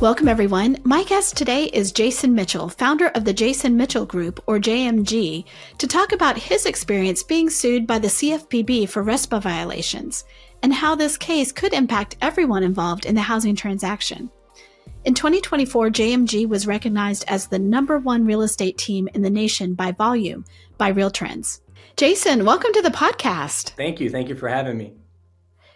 Welcome, everyone. My guest today is Jason Mitchell, founder of the Jason Mitchell Group, or JMG, to talk about his experience being sued by the CFPB for RESPA violations and how this case could impact everyone involved in the housing transaction. In 2024, JMG was recognized as the #1 real estate team in the nation by volume by Real Trends. Jason, welcome to the podcast. Thank you. Thank you for having me.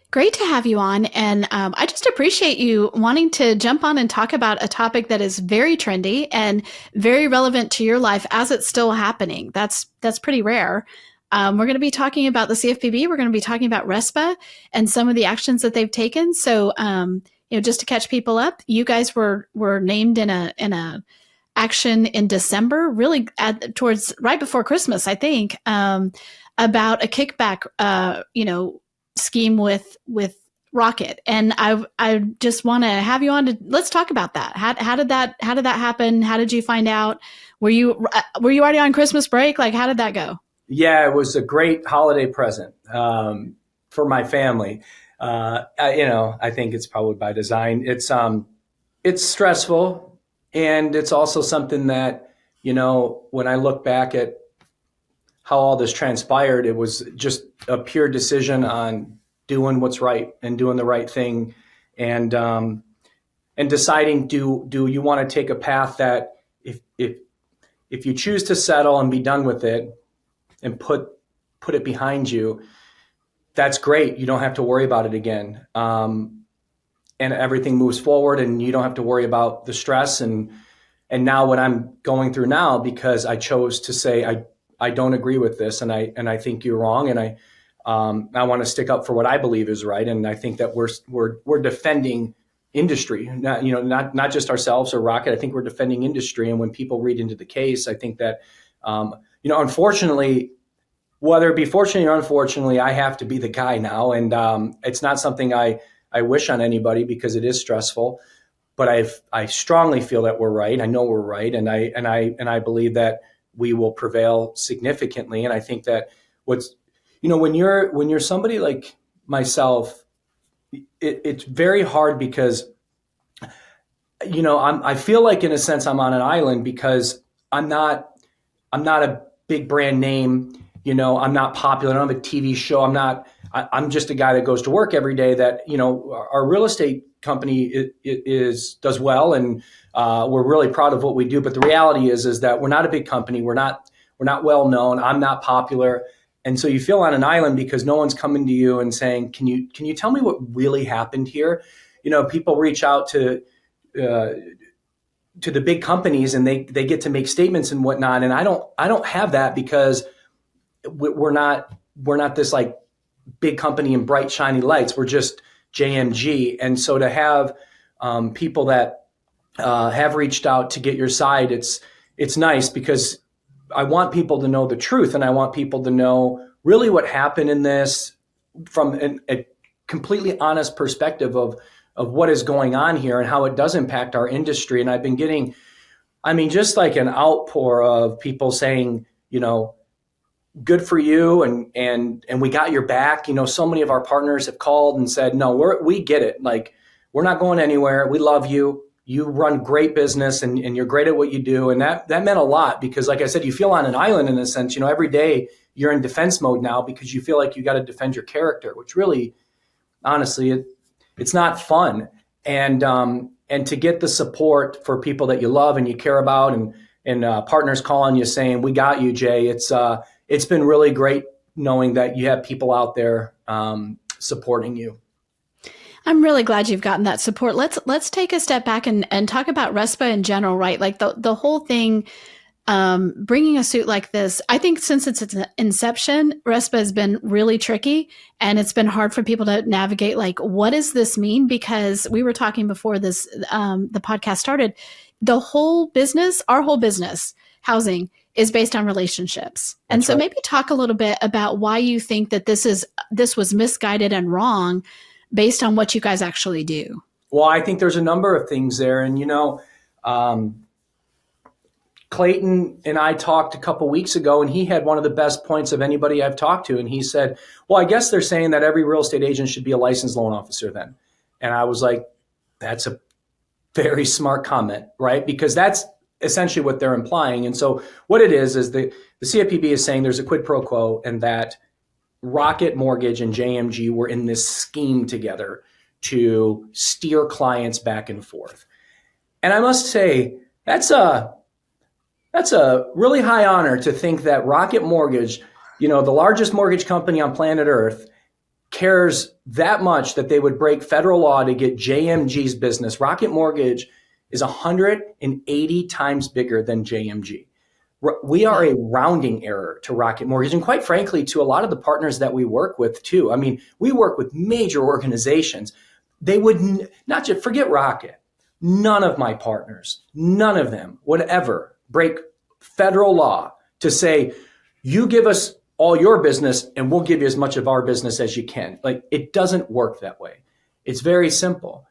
Great to have you on. And I just appreciate you wanting to jump on and talk about a topic that is very trendy and very relevant to your life as it's still happening. That's pretty rare. We're going to be talking about the CFPB. We're going to be talking about RESPA and some of the actions that they've taken. So, just to catch people up, you guys were named in a action in December, really towards right before Christmas, I think, about a kickback, scheme with Rocket. And I just want to have you on to let's talk about that. How did that happen? How did you find out? Were you already on Christmas break? Like, how did that go? Yeah, it was a great holiday present for my family. I think it's probably by design. It's stressful, and it's also something that, when I look back at how all this transpired, it was just a pure decision on doing what's right and doing the right thing, and deciding, do you want to take a path that if you choose to settle and be done with it and put it behind you, that's great. You don't have to worry about it again, and everything moves forward, and you don't have to worry about the stress and now what I'm going through now, because I chose to say I don't agree with this, and I think you're wrong, and I want to stick up for what I believe is right, and I think that we're defending industry, not just ourselves or Rocket. I think we're defending industry, and when people read into the case, I think that unfortunately, whether it be fortunately or unfortunately, I have to be the guy now, and it's not something I wish on anybody because it is stressful. But I strongly feel that we're right. I know we're right, and I believe that we will prevail significantly. And I think that when you're somebody like myself, it's very hard because, I feel like in a sense I'm on an island because I'm not a big brand name. I'm not popular. I don't have a TV show. I'm just a guy that goes to work every day that, our real estate company does well. And we're really proud of what we do. But the reality is that we're not a big company. We're not well known. I'm not popular. And so you feel on an island because no one's coming to you and saying, can you tell me what really happened here? People reach out to the big companies and they get to make statements and whatnot. And I don't have that because we're not this like big company and bright shiny lights. We're just JMG. And so to have people that have reached out to get your side, it's nice because I want people to know the truth, and I want people to know really what happened in this from a completely honest perspective of what is going on here and how it does impact our industry. And I've been getting, just like an outpour of people saying, good for you, and we got your back. So many of our partners have called and said, no, we get it. Like, we're not going anywhere. We love you. You run great business and you're great at what you do. And that meant a lot because, like I said, you feel on an island in a sense. Every day you're in defense mode now because you feel like you got to defend your character, which really, honestly, it's not fun. And to get the support for people that you love and you care about, and partners calling you saying, we got you, Jay. It's been really great knowing that you have people out there supporting you. I'm really glad you've gotten that support. Let's take a step back and talk about RESPA in general, right? Like the whole thing, bringing a suit like this. I think since its inception, RESPA has been really tricky, and it's been hard for people to navigate. Like, what does this mean? Because we were talking before this, the podcast started. The whole business, our whole business, housing, is based on relationships. And so maybe talk a little bit about why you think that this was misguided and wrong based on what you guys actually do. Well, I think there's a number of things there. And, Clayton and I talked a couple weeks ago, and he had one of the best points of anybody I've talked to. And he said, well, I guess they're saying that every real estate agent should be a licensed loan officer then. And I was like, that's very smart comment, right? Because that's essentially what they're implying. And so what it is the CFPB is saying there's a quid pro quo, and that Rocket Mortgage and JMG were in this scheme together to steer clients back and forth. And I must say, that's a really high honor to think that Rocket Mortgage, the largest mortgage company on planet Earth, cares that much that they would break federal law to get JMG's business. Rocket Mortgage is 180 times bigger than JMG. We are a rounding error to Rocket Mortgage, and quite frankly, to a lot of the partners that we work with too. I mean, we work with major organizations. They would not just forget Rocket. None of my partners, none of them would ever break federal law to say, you give us all your business and we'll give you as much of our business as you can. Like, it doesn't work that way. It's very simple.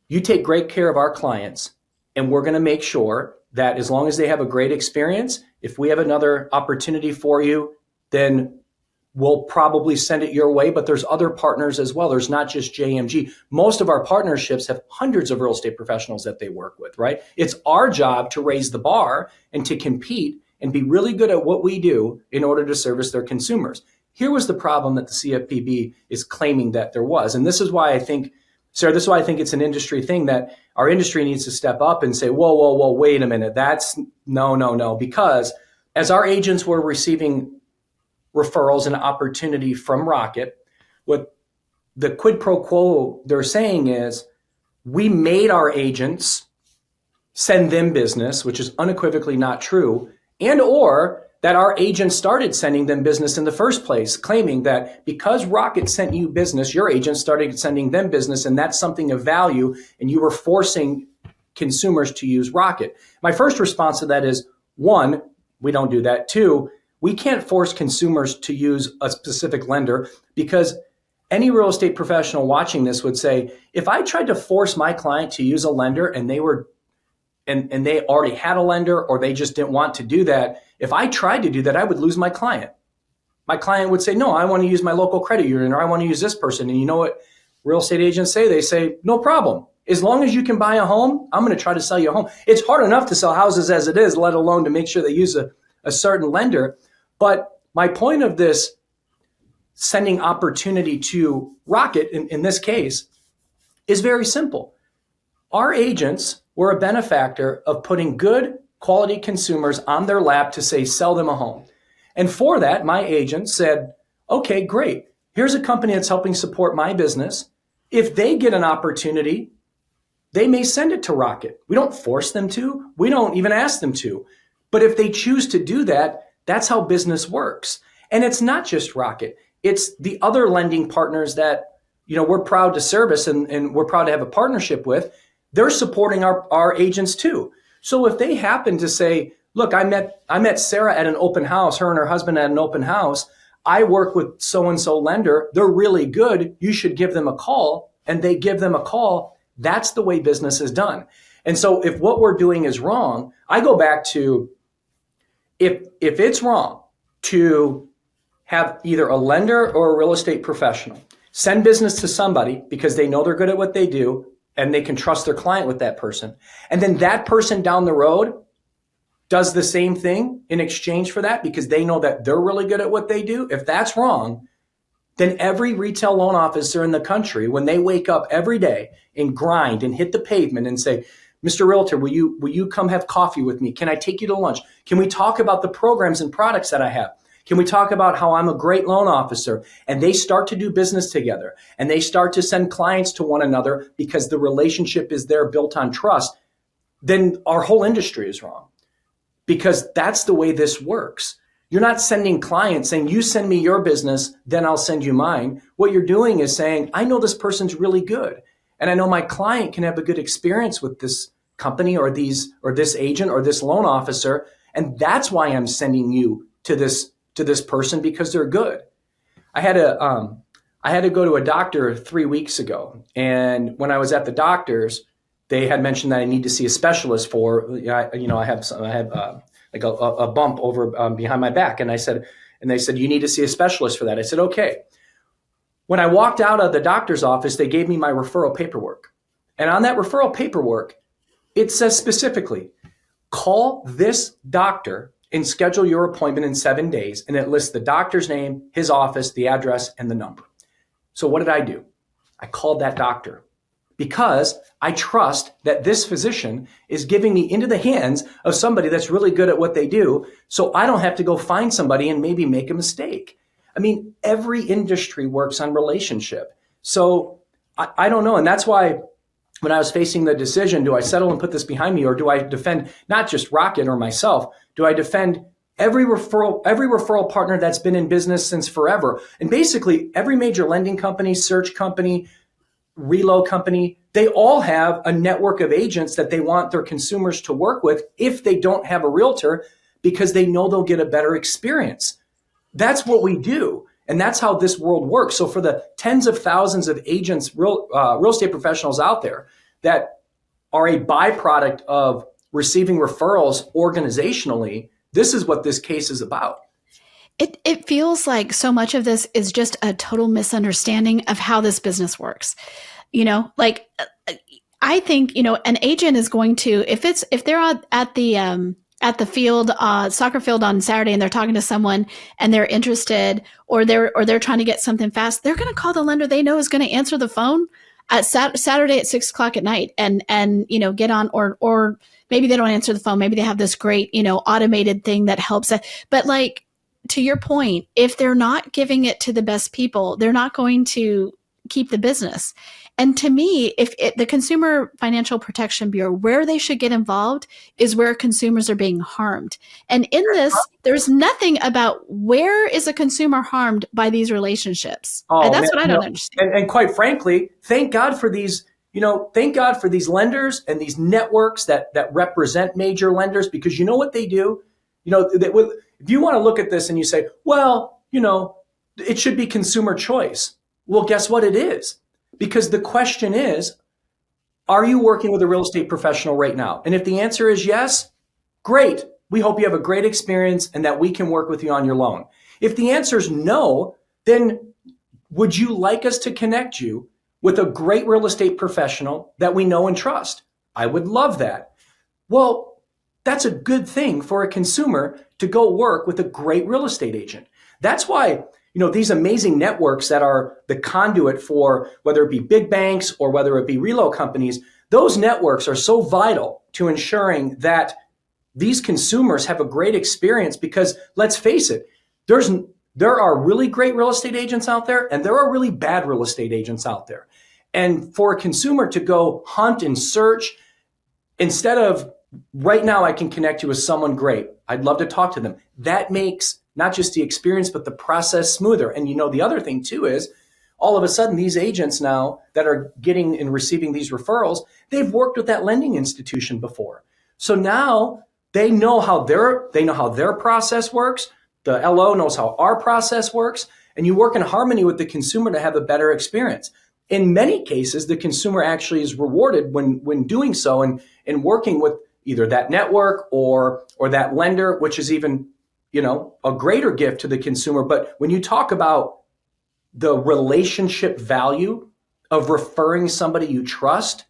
You take great care of our clients, and we're going to make sure that as long as they have a great experience, if we have another opportunity for you, then we'll probably send it your way. But there's other partners as well. There's not just JMG. Most of our partnerships have hundreds of real estate professionals that they work with, right? It's our job to raise the bar and to compete and be really good at what we do in order to service their consumers. Here was the problem that the CFPB is claiming that there was. And this is why I think, Sarah, this is why I think it's an industry thing that our industry needs to step up and say, whoa, wait a minute. That's no. Because as our agents were receiving referrals and opportunity from Rocket, what the quid pro quo they're saying is, we made our agents send them business, which is unequivocally not true, and or that our agents started sending them business in the first place, claiming that because Rocket sent you business, your agents started sending them business, and that's something of value, and you were forcing consumers to use Rocket. My first response to that is, one, we don't do that. Two, we can't force consumers to use a specific lender, because any real estate professional watching this would say, if I tried to force my client to use a lender and they were and they already had a lender, or they just didn't want to do that, if I tried to do that, I would lose my client. My client would say, no, I want to use my local credit union, or I want to use this person. And you know what real estate agents say? They say, no problem. As long as you can buy a home, I'm going to try to sell you a home. It's hard enough to sell houses as it is, let alone to make sure they use a certain lender. But my point of this sending opportunity to Rocket, in this case, is very simple. Our agents were a benefactor of putting good quality consumers on their lap to say, sell them a home. And for that, my agent said, okay, great. Here's a company that's helping support my business. If they get an opportunity, they may send it to Rocket. We don't force them to. We don't even ask them to. But if they choose to do that, that's how business works. And it's not just Rocket. It's the other lending partners that, we're proud to service and we're proud to have a partnership with. They're supporting our agents too. So if they happen to say, look, I met Sarah at an open house, her and her husband at an open house. I work with so-and-so lender. They're really good. You should give them a call. And they give them a call. That's the way business is done. And so if what we're doing is wrong, I go back to, if it's wrong to have either a lender or a real estate professional send business to somebody because they know they're good at what they do, and they can trust their client with that person, and then that person down the road does the same thing in exchange for that because they know that they're really good at what they do, if that's wrong, then every retail loan officer in the country, when they wake up every day and grind and hit the pavement and say, Mr. Realtor, will you come have coffee with me? Can I take you to lunch? Can we talk about the programs and products that I have? Can we talk about how I'm a great loan officer? And they start to do business together, and they start to send clients to one another because the relationship is there built on trust. Then our whole industry is wrong, because that's the way this works. You're not sending clients saying, you send me your business, then I'll send you mine. What you're doing is saying, I know this person's really good, and I know my client can have a good experience with this company or this agent or this loan officer. And that's why I'm sending you to this person, because they're good. I had to go to a doctor 3 weeks ago. And when I was at the doctor's, they had mentioned that I need to see a specialist for, I have like a bump over behind my back. And they said, you need to see a specialist for that. I said, okay. When I walked out of the doctor's office, they gave me my referral paperwork. And on that referral paperwork, It says specifically, call this doctor and schedule your appointment in 7 days. And it lists the doctor's name, his office, the address, and the number. So what did I do? I called that doctor because I trust that this physician is giving me into the hands of somebody that's really good at what they do. So I don't have to go find somebody and maybe make a mistake. I mean, every industry works on relationship. So I don't know. And that's why when I was facing the decision, do I settle and put this behind me, or do I defend not just Rocket or myself? Do I defend every referral partner that's been in business since forever? And basically every major lending company, search company, reload company, they all have a network of agents that they want their consumers to work with if they don't have a realtor, because they know they'll get a better experience. That's what we do. And that's how this world works. So for the tens of thousands of agents, real estate professionals out there that are a byproduct of receiving referrals organizationally, this is what this case is about. It feels like so much of this is just a total misunderstanding of how this business works. Like I think, an agent is going to, if they're at the field, soccer field on Saturday, and they're talking to someone and they're interested, or they're trying to get something fast, they're going to call the lender they know is going to answer the phone at Saturday at 6:00 at night and get on, or maybe they don't answer the phone. Maybe they have this great, automated thing that helps it. But like, to your point, if they're not giving it to the best people, they're not going to keep the business. And to me, the Consumer Financial Protection Bureau, where they should get involved is where consumers are being harmed. And in this, there's nothing about where is a consumer harmed by these relationships. Oh, And that's man, what I don't understand. And quite frankly, thank God for these, thank God for these lenders and these networks that represent major lenders, because you know what they do? If you want to look at this and you say, well, it should be consumer choice. Well, guess what it is? Because the question is, are you working with a real estate professional right now? And if the answer is yes, great. We hope you have a great experience and that we can work with you on your loan. If the answer is no, then would you like us to connect you with a great real estate professional that we know and trust? I would love that. Well, that's a good thing for a consumer to go work with a great real estate agent. That's why, these amazing networks that are the conduit for whether it be big banks or whether it be reload companies, those networks are so vital to ensuring that these consumers have a great experience, because let's face it, there are really great real estate agents out there and there are really bad real estate agents out there. And for a consumer to go hunt and search, instead of right now, I can connect you with someone great, I'd love to talk to them. That makes not just the experience, but the process smoother. And the other thing too is, all of a sudden, these agents now that are getting and receiving these referrals, they've worked with that lending institution before. So now they know how their process works. The LO knows how our process works, and you work in harmony with the consumer to have a better experience. In many cases, the consumer actually is rewarded when doing so and working with either that network or that lender, which is even, a greater gift to the consumer. But when you talk about the relationship value of referring somebody you trust,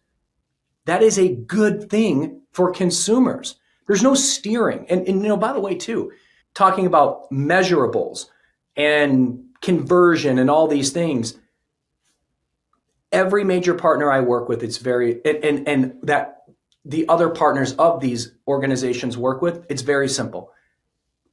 that is a good thing for consumers. There's no steering. And by the way, too, talking about measurables and conversion and all these things, every major partner I work with, it's very, and that the other partners of these organizations work with, it's very simple.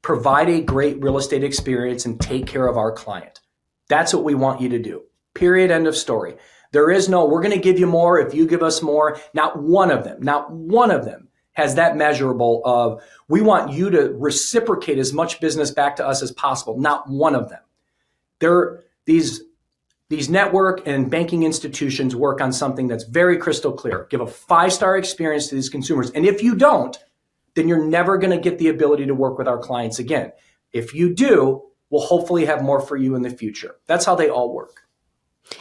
Provide a great real estate experience and take care of our client. That's what we want you to do. Period. End of story. There is no, we're going to give you more if you give us more. Not one of them has that measurable of, we want you to reciprocate as much business back to us as possible. Not one of them. These network and banking institutions work on something that's very crystal clear. Give a 5-star experience to these consumers. And if you don't, then you're never going to get the ability to work with our clients again. If you do, we'll hopefully have more for you in the future. That's how they all work.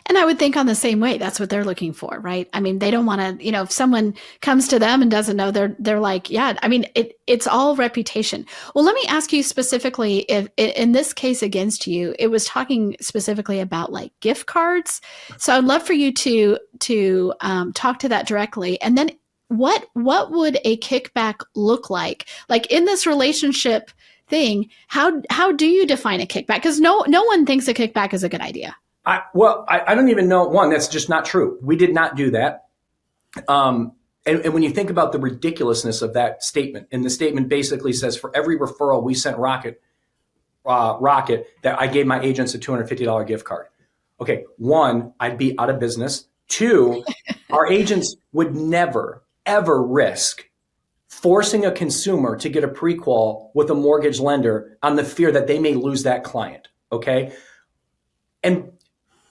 And I would think on the same way, that's what they're looking for, right? I mean, they don't want to, if someone comes to them and doesn't know, they're like, yeah, I mean, it's all reputation. Well, let me ask you specifically, if in this case against you, it was talking specifically about like gift cards. So I'd love for you to talk to that directly. And then what would a kickback look like? Like in this relationship thing, how do you define a kickback? Because no one thinks a kickback is a good idea. I don't even know. One, that's just not true. We did not do that. And when you think about the ridiculousness of that statement, and the statement basically says, for every referral we sent Rocket, that I gave my agents a $250 gift card. Okay, one, I'd be out of business. Two, our agents would never, ever risk forcing a consumer to get a pre-qual with a mortgage lender on the fear that they may lose that client. Okay. And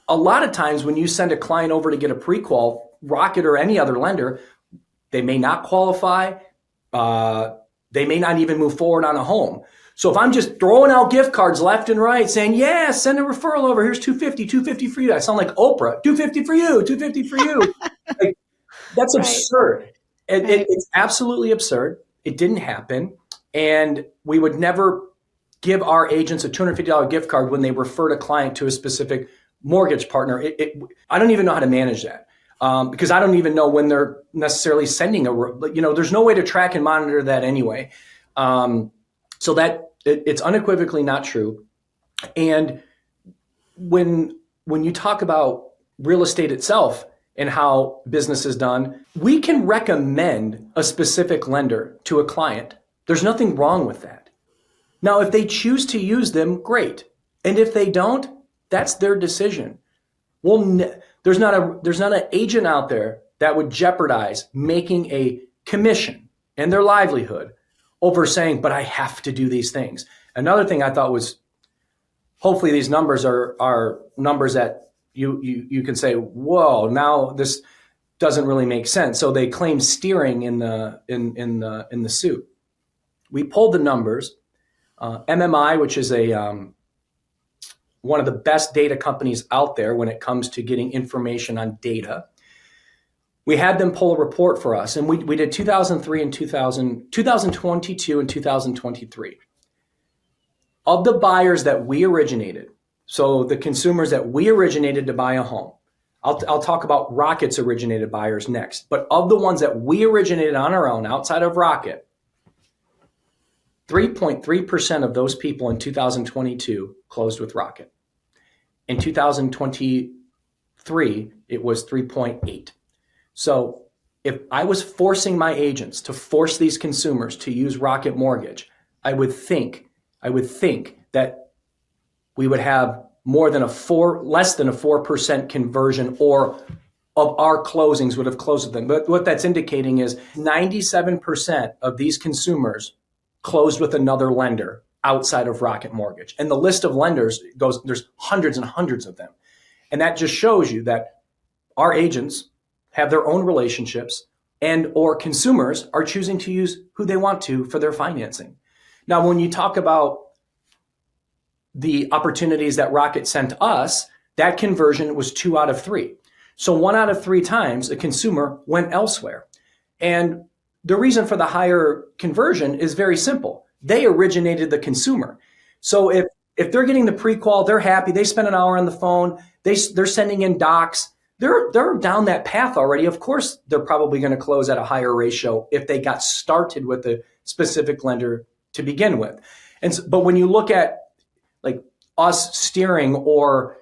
a lot of times when you send a client over to get a pre-qual, Rocket or any other lender, they may not qualify. They may not even move forward on a home. So if I'm just throwing out gift cards left and right saying, yeah, send a referral over, here's $250 for you. I sound like Oprah, $250 for you, $250 for you. Like, that's absurd. It's absolutely absurd. It didn't happen. And we would never give our agents a $250 gift card when they referred a client to a specific mortgage partner. I don't even know how to manage that. Because I don't even know when they're necessarily sending there's no way to track and monitor that anyway. So that it's unequivocally not true. And when you talk about real estate itself and how business is done, we can recommend a specific lender to a client. There's nothing wrong with that. Now, if they choose to use them, great. And if they don't, that's their decision. There's not an agent out there that would jeopardize making a commission and their livelihood over saying, but I have to do these things. Another thing I thought was, hopefully these numbers are numbers that you can say, whoa, now this doesn't really make sense. So they claim steering in the suit. We pulled the numbers. MMI, which is one of the best data companies out there when it comes to getting information on data. We had them pull a report for us, and we did 2003 and 2022 and 2023. Of the buyers that we originated, so the consumers that we originated to buy a home, I'll talk about Rocket's originated buyers next, but of the ones that we originated on our own outside of Rocket, 3.3% of those people in 2022 closed with Rocket. In 2023, it was 3.8. So if I was forcing my agents to force these consumers to use Rocket Mortgage, I would think that we would have less than a 4% conversion, or of our closings would have closed with them. But what that's indicating is 97% of these consumers closed with another lender outside of Rocket Mortgage. And the list of lenders there's hundreds and hundreds of them. And that just shows you that our agents have their own relationships, and or consumers are choosing to use who they want to for their financing. Now, when you talk about the opportunities that Rocket sent us, that conversion was 2 out of 3. So 1 out of 3 times a consumer went elsewhere. And the reason for the higher conversion is very simple. They originated the consumer. So if they're getting the pre-qual, they're happy. They spend an hour on the phone. They're sending in docs. They're down that path already. Of course, they're probably going to close at a higher ratio if they got started with a specific lender to begin with. But when you look at like us steering or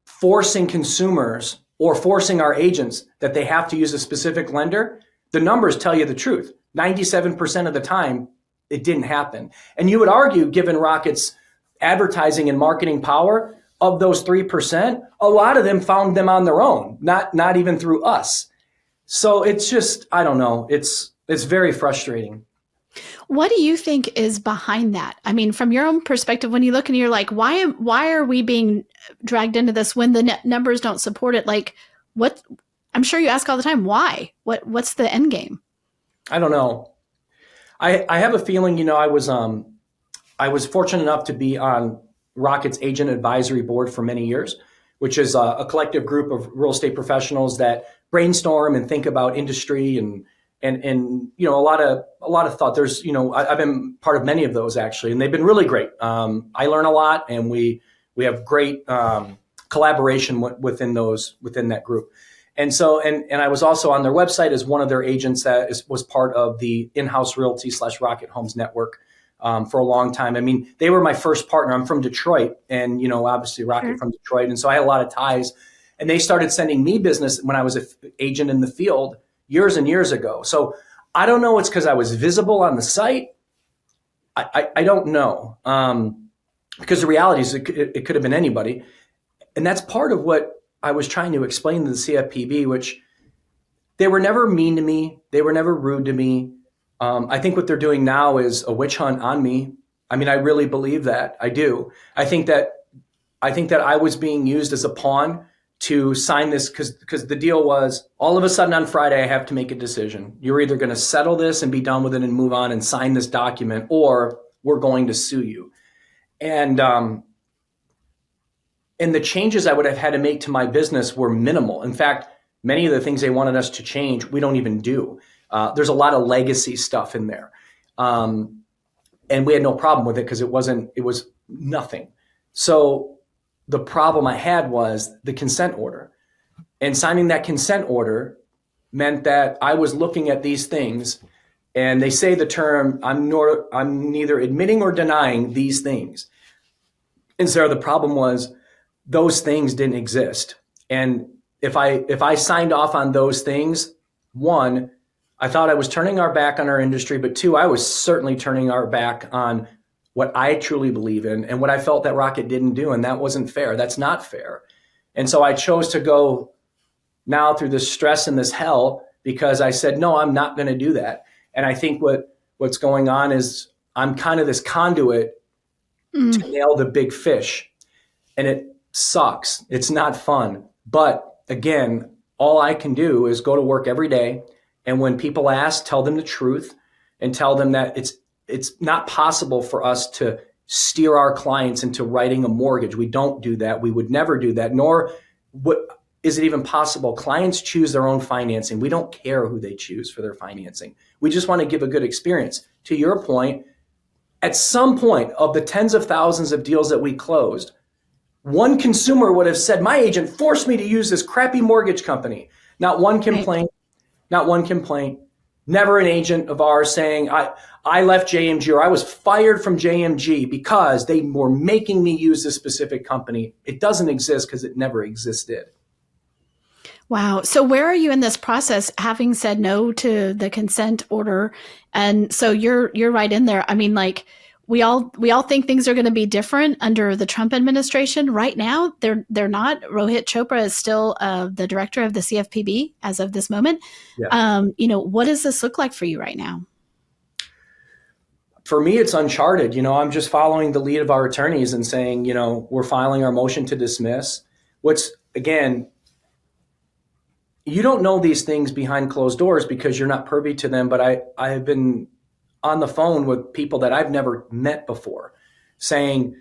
forcing consumers or forcing our agents that they have to use a specific lender, the numbers tell you the truth. 97% of the time, it didn't happen. And you would argue, given Rocket's advertising and marketing power, of those 3%, a lot of them found them on their own, not even through us. So it's just, I don't know, it's very frustrating. What do you think is behind that? I mean, from your own perspective, when you look and you're like, why are we being dragged into this when the numbers don't support it? Like, what? I'm sure you ask all the time, why? What's the end game? I don't know. I have a feeling, I was fortunate enough to be on Rocket's agent advisory board for many years, which is a collective group of real estate professionals that brainstorm and think about industry and a lot of thought. There's I've been part of many of those actually, and they've been really great. I learn a lot, and we have great collaboration within that group. And so, and I was also on their website as one of their agents that was part of the in-house realty / Rocket Homes network for a long time. I mean, they were my first partner. I'm from Detroit, and obviously Rocket from Detroit, and so I had a lot of ties. And they started sending me business when I was an agent in the field years and years ago. So I don't know. It's because I was visible on the site. I don't know, because the reality is it could have been anybody, and that's part of what I was trying to explain to the CFPB, which they were never mean to me. They were never rude to me. I think what they're doing now is a witch hunt on me. I mean, I really believe that. I do. I think that I was being used as a pawn to sign this because the deal was all of a sudden on Friday, I have to make a decision. You're either going to settle this and be done with it and move on and sign this document, or we're going to sue you. And the changes I would have had to make to my business were minimal. In fact, many of the things they wanted us to change, we don't even do. There's a lot of legacy stuff in there. And we had no problem with it because it was nothing. So the problem I had was the consent order. And signing that consent order meant that I was looking at these things, and they say the term, I'm neither admitting or denying these things. And so the problem was, those things didn't exist. And if I signed off on those things, one, I thought I was turning our back on our industry, but two, I was certainly turning our back on what I truly believe in and what I felt that Rocket didn't do. And that wasn't fair. That's not fair. And so I chose to go now through this stress and this hell because I said, no, I'm not going to do that. And I think what's going on is I'm kind of this conduit to nail the big fish. And it sucks. It's not fun. But again, all I can do is go to work every day. And when people ask, tell them the truth and tell them that it's not possible for us to steer our clients into writing a mortgage. We don't do that. We would never do that. Nor is it even possible. Clients choose their own financing. We don't care who they choose for their financing. We just want to give a good experience. To your point, at some point of the tens of thousands of deals that we closed, one consumer would have said, my agent forced me to use this crappy mortgage company. Not one complaint, not one complaint. Never an agent of ours saying, I left JMG or I was fired from JMG because they were making me use this specific company. It doesn't exist because it never existed. Wow. So where are you in this process, having said no to the consent order? And so you're right in there. I mean, like, we all think things are going to be different under the Trump administration. Right now, they're not. Rohit Chopra is still the director of the CFPB as of this moment. Yeah. What does this look like for you right now? For me, it's uncharted. I'm just following the lead of our attorneys and saying, we're filing our motion to dismiss. Again, you don't know these things behind closed doors because you're not privy to them. But I have been on the phone with people that I've never met before saying,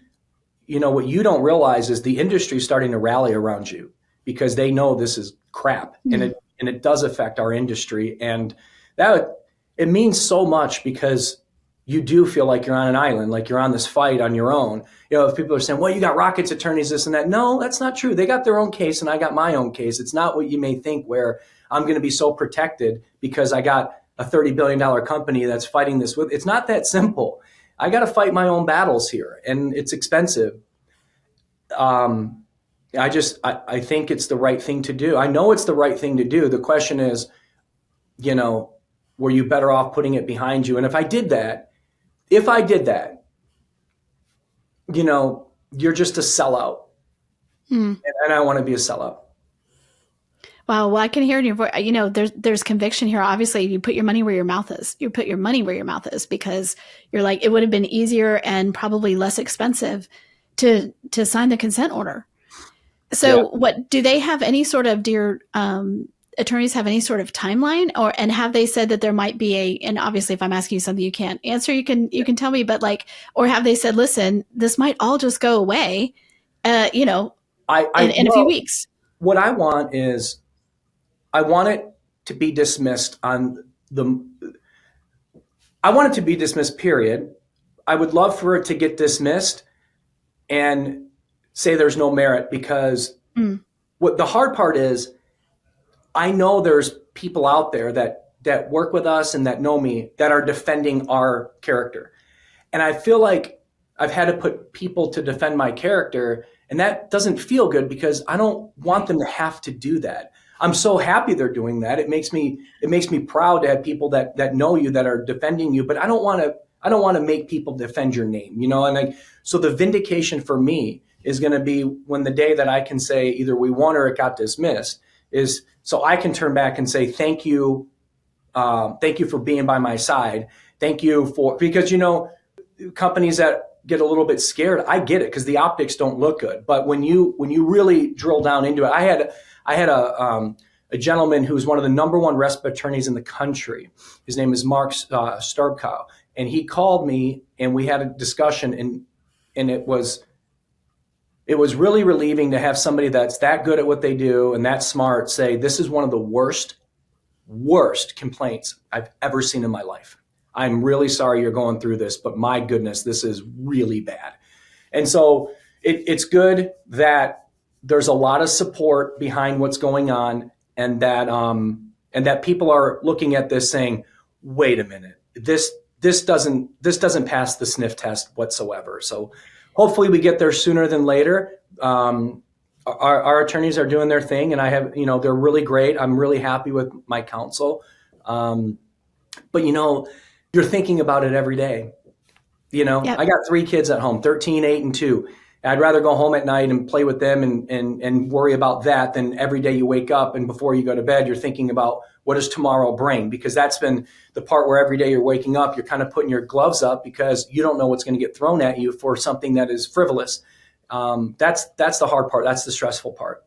what you don't realize is the industry is starting to rally around you because they know this is crap. Mm-hmm. and it does affect our industry. And it means so much because you do feel like you're on an island, like you're on this fight on your own. If people are saying, well, you got Rocket's attorneys, this and that. No, that's not true. They got their own case and I got my own case. It's not what you may think where I'm going to be so protected because I got a $30 billion company that's fighting this with. It's not that simple. I got to fight my own battles here and it's expensive. I think it's the right thing to do. I know it's the right thing to do. The question is, were you better off putting it behind you? And if I did that, you're just a sellout. And I want to be a sellout. Wow. Well, I can hear in your voice, there's conviction here. Obviously, you put your money where your mouth is. You put your money where your mouth is because you're like, it would have been easier and probably less expensive to sign the consent order. So What do they have any sort of, attorneys have any sort of timeline and have they said that there might be and obviously if I'm asking you something you can't answer, you can tell me, but or have they said, listen, this might all just go away, in a few weeks? What I want is, I want it to be dismissed I want it to be dismissed, period. I would love for it to get dismissed and say there's no merit because what the hard part is, I know there's people out there that work with us and that know me that are defending our character. And I feel like I've had to put people to defend my character, and that doesn't feel good because I don't want them to have to do that. I'm so happy they're doing that. It makes me proud to have people that know you, that are defending you, but I don't want to make people defend your name, and so the vindication for me is going to be when the day that I can say either we won or it got dismissed, is so I can turn back and say, thank you for being by my side. Thank you because companies that get a little bit scared, I get it because the optics don't look good. But when you really drill down into it, I had a gentleman who's one of the number one RESPA attorneys in the country. His name is Mark Starbkow, and he called me and we had a discussion, and it was really relieving to have somebody that's that good at what they do and that smart say, this is one of the worst complaints I've ever seen in my life. I'm really sorry you're going through this, but my goodness, this is really bad. And so it's good that there's a lot of support behind what's going on, and that people are looking at this saying, wait a minute, this doesn't pass the sniff test whatsoever. So hopefully we get there sooner than later. Our attorneys are doing their thing, and I have, they're really great. I'm really happy with my counsel. But you're thinking about it every day. Yep. I got 3 kids at home, 13, 8, and 2. I'd rather go home at night and play with them and worry about that than every day you wake up and before you go to bed, you're thinking about what does tomorrow bring? Because that's been the part where every day you're waking up, you're kind of putting your gloves up because you don't know what's going to get thrown at you for something that is frivolous. That's the hard part. That's the stressful part.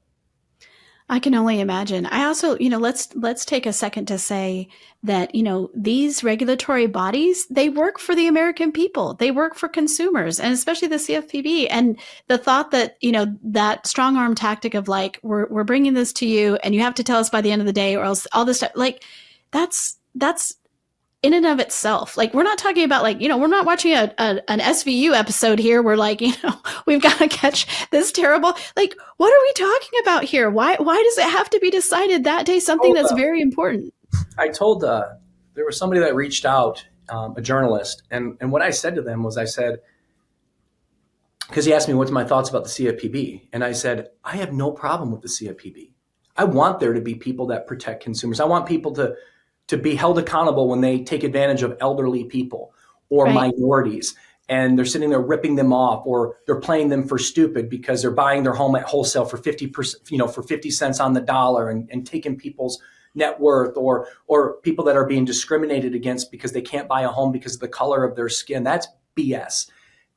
I can only imagine. I also, let's take a second to say that, these regulatory bodies, they work for the American people. They work for consumers, and especially the CFPB. And the thought that, that strong arm tactic of like, we're bringing this to you and you have to tell us by the end of the day or else all this stuff, like that's in and of itself. Like, we're not talking about like, we're not watching an SVU episode here. We're like, we've got to catch this terrible, like, what are we talking about here? Why does it have to be decided that day? Something that's very important. I told, there was somebody that reached out, a journalist. And what I said to them was, I said, because he asked me what's my thoughts about the CFPB. And I said, I have no problem with the CFPB. I want there to be people that protect consumers. I want people to be held accountable when they take advantage of elderly people or minorities, and they're sitting there ripping them off, or they're playing them for stupid because they're buying their home at wholesale for 50%, for 50 cents on the dollar, and taking people's net worth, or people that are being discriminated against because they can't buy a home because of the color of their skin. That's BS.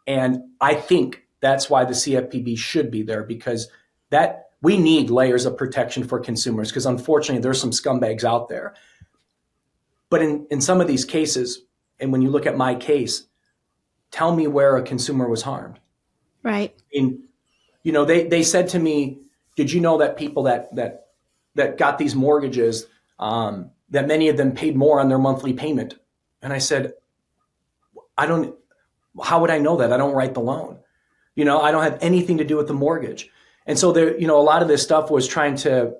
And I think that's why the CFPB should be there, because that we need layers of protection for consumers, because unfortunately there's some scumbags out there. But in some of these cases, and when you look at my case, tell me where a consumer was harmed. Right. They said to me, did you know that people that got these mortgages, that many of them paid more on their monthly payment? And I said, how would I know that? I don't write the loan. I don't have anything to do with the mortgage. And so there, a lot of this stuff was trying to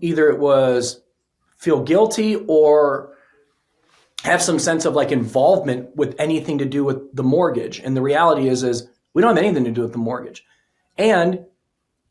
either it was feel guilty or have some sense of like involvement with anything to do with the mortgage. And the reality is we don't have anything to do with the mortgage. And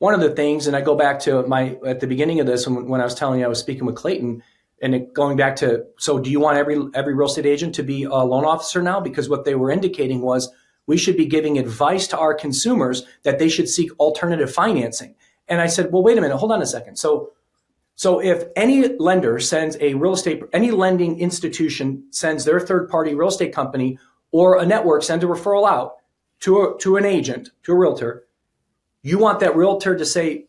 one of the things, and I go back to at the beginning of this, when I was telling you I was speaking with Clayton, and going back to, so do you want every real estate agent to be a loan officer now? Because what they were indicating was we should be giving advice to our consumers that they should seek alternative financing. And I said, well, wait a minute, hold on a second. So if any lender sends any lending institution sends their third-party real estate company or a network sends a referral out to an agent, to a realtor, you want that realtor to say,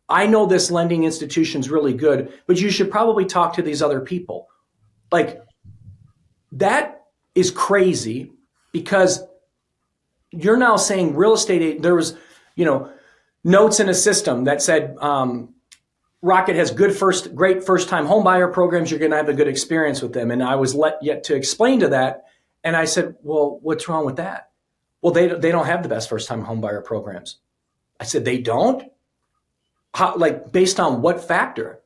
I know this lending institution's really good, but you should probably talk to these other people. Like, that is crazy, because you're now saying real estate, there was, notes in a system that said, Rocket has great first-time homebuyer programs. You're going to have a good experience with them. And I was yet to explain to that. And I said, well, what's wrong with that? Well, they don't have the best first-time homebuyer programs. I said, they don't? like based on what factor?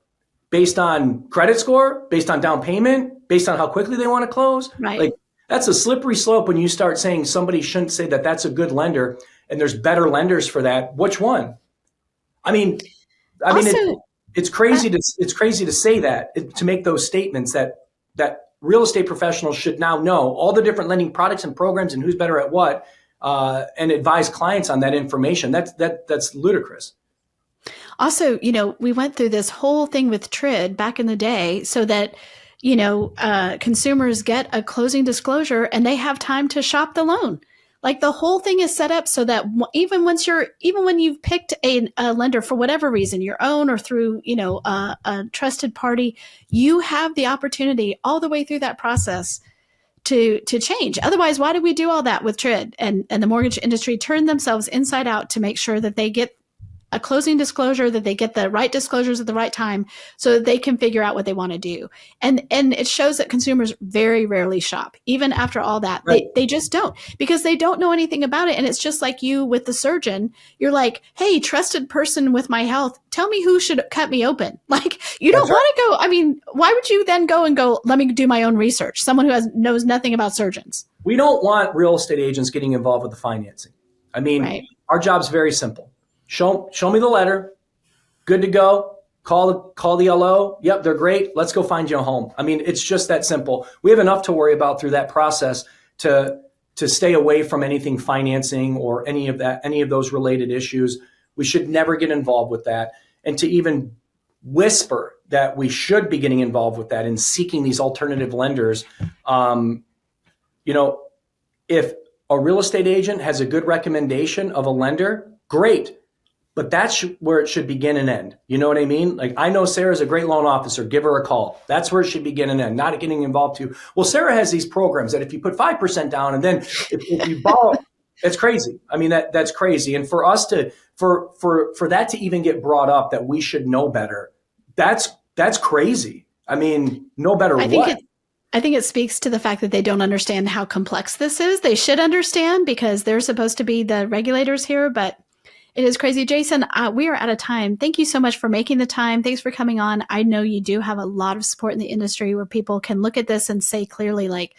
Based on credit score? Based on down payment? Based on how quickly they want to close? Right. Like that's a slippery slope when you start saying somebody shouldn't say that that's a good lender and there's better lenders for that. Which one? I mean, Also, it's crazy to say that, to make those statements that real estate professionals should now know all the different lending products and programs and who's better at what, and advise clients on that information. That's ludicrous. Also, we went through this whole thing with TRID back in the day so that, consumers get a closing disclosure and they have time to shop the loan. Like the whole thing is set up so that even when you've picked a lender for whatever reason, your own or through, a trusted party, you have the opportunity all the way through that process to change. Otherwise, why did we do all that with TRID? And the mortgage industry turned themselves inside out to make sure that they get a closing disclosure, that they get the right disclosures at the right time so that they can figure out what they want to do. And it shows that consumers very rarely shop. Even after all that, Right. they just don't, because they don't know anything about it. And it's just like you with the surgeon. You're like, hey, trusted person with my health, tell me who should cut me open. Like you don't want to go. I mean, why would you then go and go, let me do my own research? Someone who knows nothing about surgeons. We don't want real estate agents getting involved with the financing. I mean, Right. Our job's very simple. Show me the letter. Good to go. Call the LO. Yep, they're great. Let's go find you a home. I mean, it's just that simple. We have enough to worry about through that process to stay away from anything financing or any of those related issues. We should never get involved with that. And to even whisper that we should be getting involved with that and seeking these alternative lenders, if a real estate agent has a good recommendation of a lender, great. But that's where it should begin and end. You know what I mean? Like, I know Sarah's a great loan officer. Give her a call. That's where it should begin and end, not getting involved too. Well, Sarah has these programs that if you put 5% down and then if you borrow, that's crazy. I mean, that's crazy. And for us for that to even get brought up, that we should know better, that's crazy. I mean, no better what? I think it speaks to the fact that they don't understand how complex this is. They should understand because they're supposed to be the regulators here, but it is crazy. Jason, we are out of time. Thank you so much for making the time. Thanks for coming on. I know you do have a lot of support in the industry where people can look at this and say clearly, like,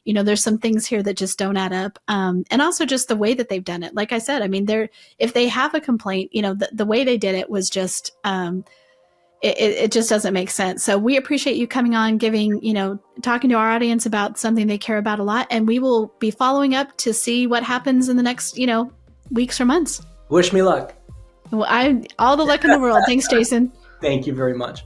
there's some things here that just don't add up. And also just the way that they've done it. Like I said, I mean, if they have a complaint, the way they did it was just, it just doesn't make sense. So we appreciate you coming on, talking to our audience about something they care about a lot. And we will be following up to see what happens in the next, weeks or months. Wish me luck. Well, all the luck in the world. Thanks, Jason. Thank you very much.